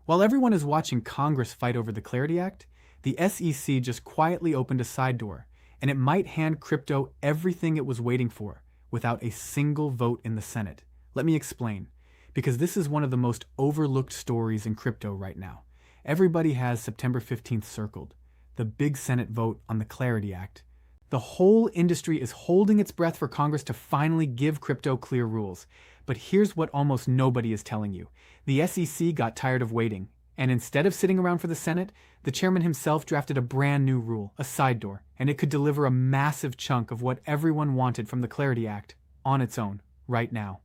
While everyone is watching Congress fight over the Clarity Act, the SEC just quietly opened a side door, and it might hand crypto everything it was waiting for without a single vote in the Senate. Let me explain, because this is one of the most overlooked stories in crypto right now. Everybody has September 15th circled, the big Senate vote on the Clarity Act. The whole industry is holding its breath for Congress to finally give crypto clear rules. But here's what almost nobody is telling you. The SEC got tired of waiting, and instead of sitting around for the Senate, the chairman himself drafted a brand new rule, a side door, and it could deliver a massive chunk of what everyone wanted from the Clarity Act on its own, right now.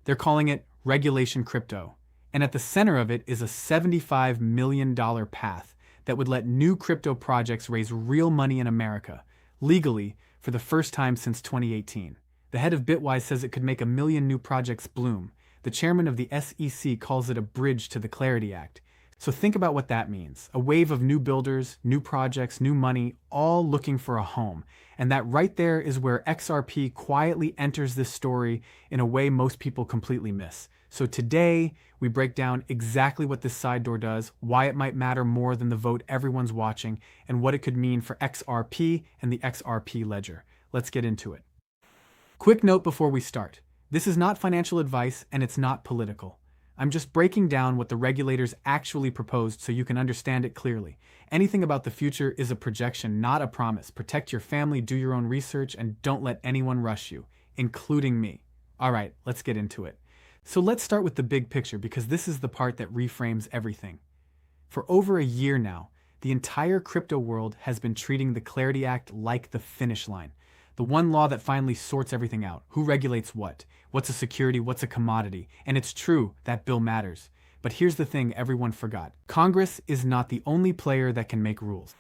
They're calling it Regulation Crypto, and at the center of it is a $75 million path that would let new crypto projects raise real money in America, legally, for the first time since 2018. The head of Bitwise says it could make 1 million new projects bloom. The chairman of the SEC calls it a bridge to the Clarity Act. So think about what that means. A wave of new builders, new projects, new money, all looking for a home. And that right there is where XRP quietly enters this story in a way most people completely miss. So today, we break down exactly what this side door does, why it might matter more than the vote everyone's watching, and what it could mean for XRP and the XRP Ledger. Let's get into it. Quick note before we start. This is not financial advice and it's not political. I'm just breaking down what the regulators actually proposed so you can understand it clearly. Anything about the future is a projection, not a promise. Protect your family, do your own research, and don't let anyone rush you, including me. All right, let's get into it. So let's start with the big picture because this is the part that reframes everything. For over a year now, the entire crypto world has been treating the Clarity Act like the finish line. The one law that finally sorts everything out. Who regulates what? What's a security? What's a commodity? And it's true, that bill matters. But here's the thing everyone forgot. Congress is not the only player that can make rules.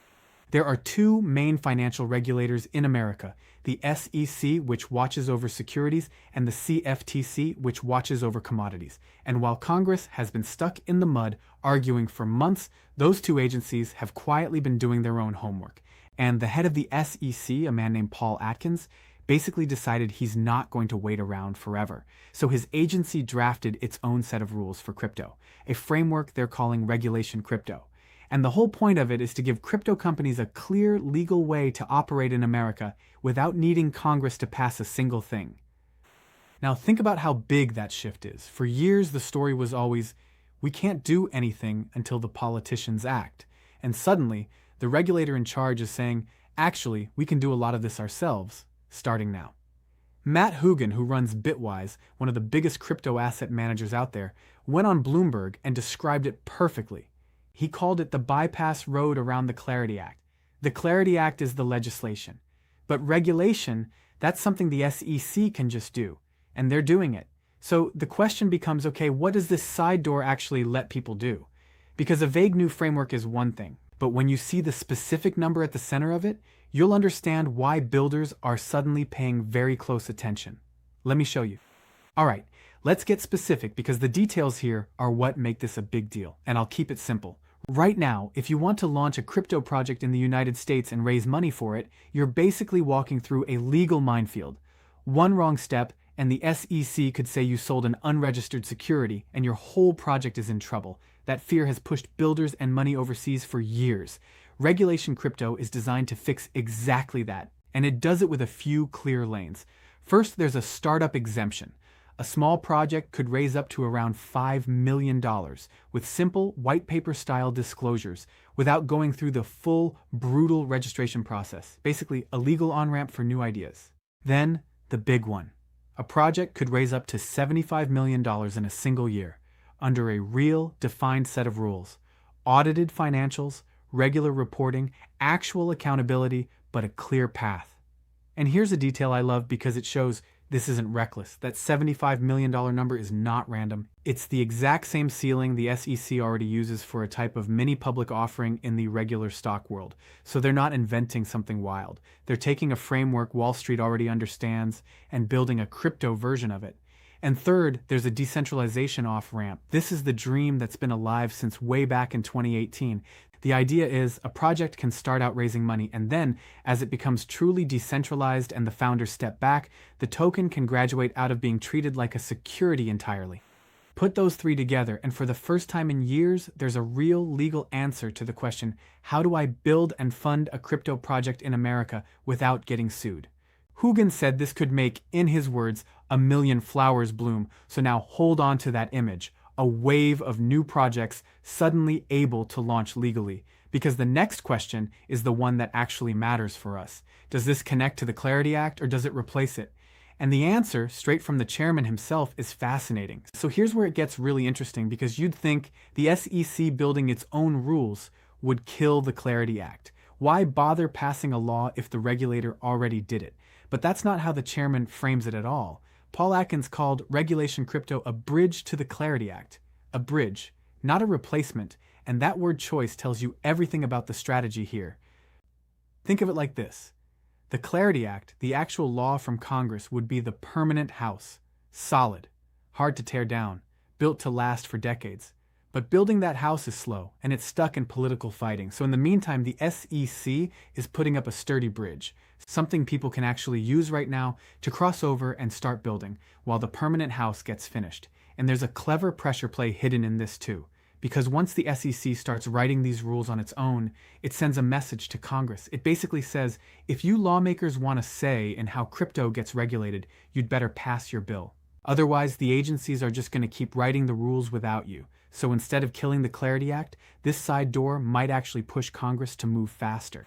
There are two main financial regulators in America, the SEC, which watches over securities, and the CFTC, which watches over commodities. And while Congress has been stuck in the mud arguing for months, those two agencies have quietly been doing their own homework. And the head of the SEC, a man named Paul Atkins, basically decided he's not going to wait around forever. So his agency drafted its own set of rules for crypto, a framework they're calling Regulation Crypto. And the whole point of it is to give crypto companies a clear legal way to operate in America without needing Congress to pass a single thing. Now think about how big that shift is. For years, the story was always, we can't do anything until the politicians act. And suddenly, the regulator in charge is saying, actually, we can do a lot of this ourselves, starting now. Matt Hougan, who runs Bitwise, one of the biggest crypto asset managers out there, went on Bloomberg and described it perfectly. He called it the bypass road around the Clarity Act. The Clarity Act is the legislation. But regulation, that's something the SEC can just do, and they're doing it. So the question becomes, okay, what does this side door actually let people do? Because a vague new framework is one thing, but when you see the specific number at the center of it, you'll understand why builders are suddenly paying very close attention. Let me show you. All right, let's get specific because the details here are what make this a big deal, and I'll keep it simple. Right now, if you want to launch a crypto project in the United States and raise money for it, you're basically walking through a legal minefield. One wrong step, and the SEC could say you sold an unregistered security, and your whole project is in trouble. That fear has pushed builders and money overseas for years. Regulation Crypto is designed to fix exactly that, and it does it with a few clear lanes. First, there's a startup exemption. A small project could raise up to around $5 million with simple white paper style disclosures without going through the full brutal registration process, basically a legal on-ramp for new ideas. Then, the big one. A project could raise up to $75 million in a single year under a real defined set of rules. Audited financials, regular reporting, actual accountability, but a clear path. And here's a detail I love because it shows this isn't reckless. That $75 million number is not random. It's the exact same ceiling the SEC already uses for a type of mini public offering in the regular stock world. So they're not inventing something wild. They're taking a framework Wall Street already understands and building a crypto version of it. And third, there's a decentralization off-ramp. This is the dream that's been alive since way back in 2018. The idea is a project can start out raising money, and then, as it becomes truly decentralized and the founders step back, the token can graduate out of being treated like a security entirely. Put those three together, and for the first time in years, there's a real legal answer to the question, how do I build and fund a crypto project in America without getting sued? Hougan said this could make, in his words, a million flowers bloom, so now hold on to that image, a wave of new projects suddenly able to launch legally. Because the next question is the one that actually matters for us. Does this connect to the Clarity Act or does it replace it? And the answer, straight from the chairman himself, is fascinating. So here's where it gets really interesting, because you'd think the SEC building its own rules would kill the Clarity Act. Why bother passing a law if the regulator already did it? But that's not how the chairman frames it at all. Paul Atkins called regulation crypto a bridge to the Clarity Act. A bridge, not a replacement, and that word choice tells you everything about the strategy here. Think of it like this. The Clarity Act, the actual law from Congress, would be the permanent house. Solid, hard to tear down, built to last for decades. But building that house is slow, and it's stuck in political fighting. So in the meantime, the SEC is putting up a sturdy bridge, something people can actually use right now to cross over and start building, while the permanent house gets finished. And there's a clever pressure play hidden in this too. Because once the SEC starts writing these rules on its own, it sends a message to Congress. It basically says, if you lawmakers want a say in how crypto gets regulated, you'd better pass your bill. Otherwise, the agencies are just going to keep writing the rules without you. So instead of killing the Clarity Act, this side door might actually push Congress to move faster.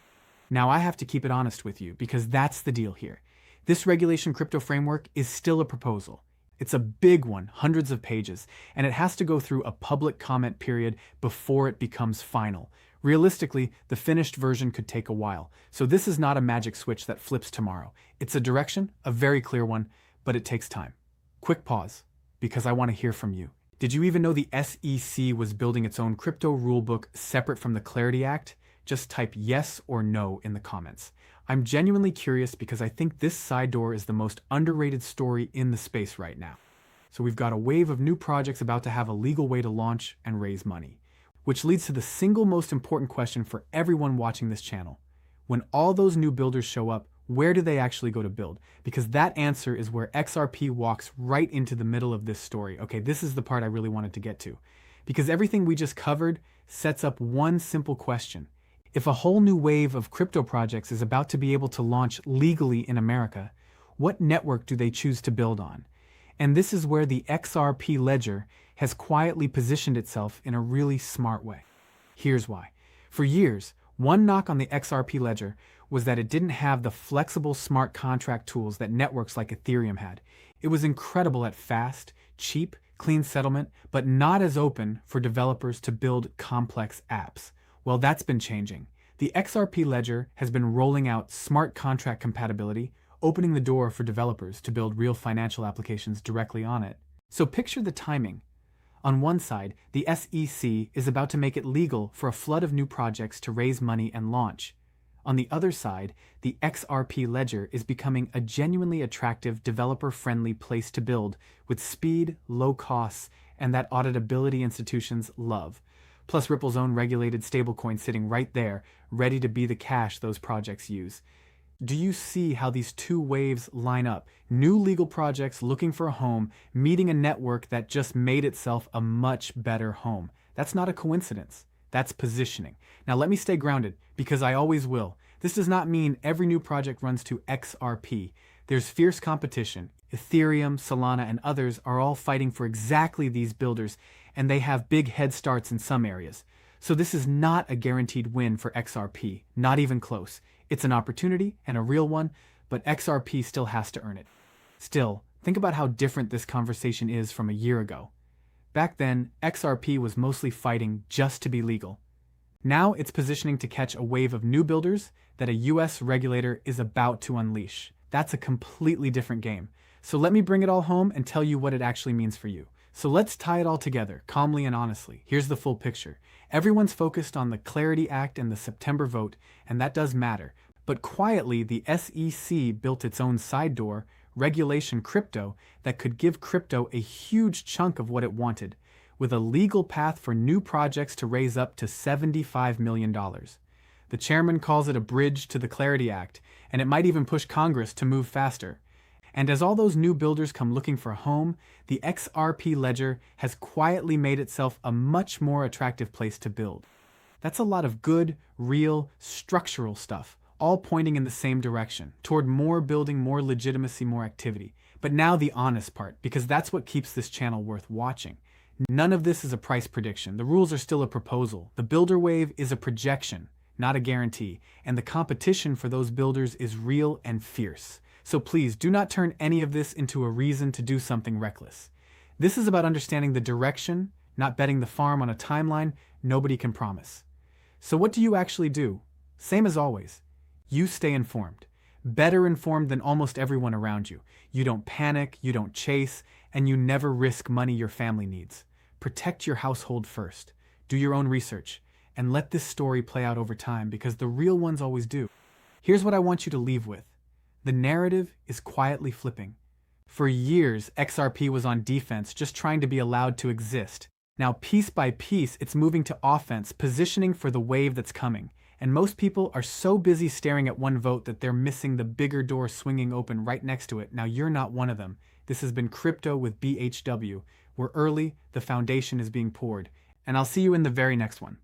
Now I have to keep it honest with you, because that's the deal here. This regulation crypto framework is still a proposal. It's a big one, hundreds of pages, and it has to go through a public comment period before it becomes final. Realistically, the finished version could take a while, so this is not a magic switch that flips tomorrow. It's a direction, a very clear one, but it takes time. Quick pause, because I want to hear from you. Did you even know the SEC was building its own crypto rulebook separate from the Clarity Act? Just type yes or no in the comments. I'm genuinely curious because I think this side door is the most underrated story in the space right now. So we've got a wave of new projects about to have a legal way to launch and raise money, which leads to the single most important question for everyone watching this channel. When all those new builders show up, where do they actually go to build? Because that answer is where XRP walks right into the middle of this story. Okay, this is the part I really wanted to get to. Because everything we just covered sets up one simple question. If a whole new wave of crypto projects is about to be able to launch legally in America, what network do they choose to build on? And this is where the XRP Ledger has quietly positioned itself in a really smart way. Here's why. For years, one knock on the XRP Ledger was that it didn't have the flexible smart contract tools that networks like Ethereum had. It was incredible at fast, cheap, clean settlement, but not as open for developers to build complex apps. Well, that's been changing. The XRP Ledger has been rolling out smart contract compatibility, opening the door for developers to build real financial applications directly on it. So picture the timing. On one side, the SEC is about to make it legal for a flood of new projects to raise money and launch. On the other side, the XRP Ledger is becoming a genuinely attractive, developer-friendly place to build with speed, low costs, and that auditability institutions love. Plus Ripple's own regulated stablecoin sitting right there, ready to be the cash those projects use. Do you see how these two waves line up? New legal projects looking for a home, meeting a network that just made itself a much better home. That's not a coincidence. That's positioning. Now let me stay grounded, because I always will. This does not mean every new project runs to XRP. There's fierce competition. Ethereum, Solana, and others are all fighting for exactly these builders, and they have big head starts in some areas. So this is not a guaranteed win for XRP, not even close. It's an opportunity, and a real one, but XRP still has to earn it. Still, think about how different this conversation is from a year ago. Back then, XRP was mostly fighting just to be legal. Now it's positioning to catch a wave of new builders that a US regulator is about to unleash. That's a completely different game. So let me bring it all home and tell you what it actually means for you. So let's tie it all together, calmly and honestly. Here's the full picture. Everyone's focused on the Clarity Act and the September vote, and that does matter. But quietly, the SEC built its own side door, regulation crypto, that could give crypto a huge chunk of what it wanted, with a legal path for new projects to raise up to $75 million. The chairman calls it a bridge to the Clarity Act, and it might even push Congress to move faster. And as all those new builders come looking for a home, the XRP Ledger has quietly made itself a much more attractive place to build. That's a lot of good, real, structural stuff, all pointing in the same direction, toward more building, more legitimacy, more activity. But now the honest part, because that's what keeps this channel worth watching. None of this is a price prediction. The rules are still a proposal. The builder wave is a projection, not a guarantee, and the competition for those builders is real and fierce. So please do not turn any of this into a reason to do something reckless. This is about understanding the direction, not betting the farm on a timeline nobody can promise. So what do you actually do? Same as always. You stay informed. Better informed than almost everyone around you. You don't panic, you don't chase, and you never risk money your family needs. Protect your household first. Do your own research. And let this story play out over time, because the real ones always do. Here's what I want you to leave with. The narrative is quietly flipping. For years, XRP was on defense, just trying to be allowed to exist. Now, piece by piece, it's moving to offense, positioning for the wave that's coming. And most people are so busy staring at one vote that they're missing the bigger door swinging open right next to it. Now, you're not one of them. This has been Crypto with BHW. We're early, the foundation is being poured. And I'll see you in the very next one.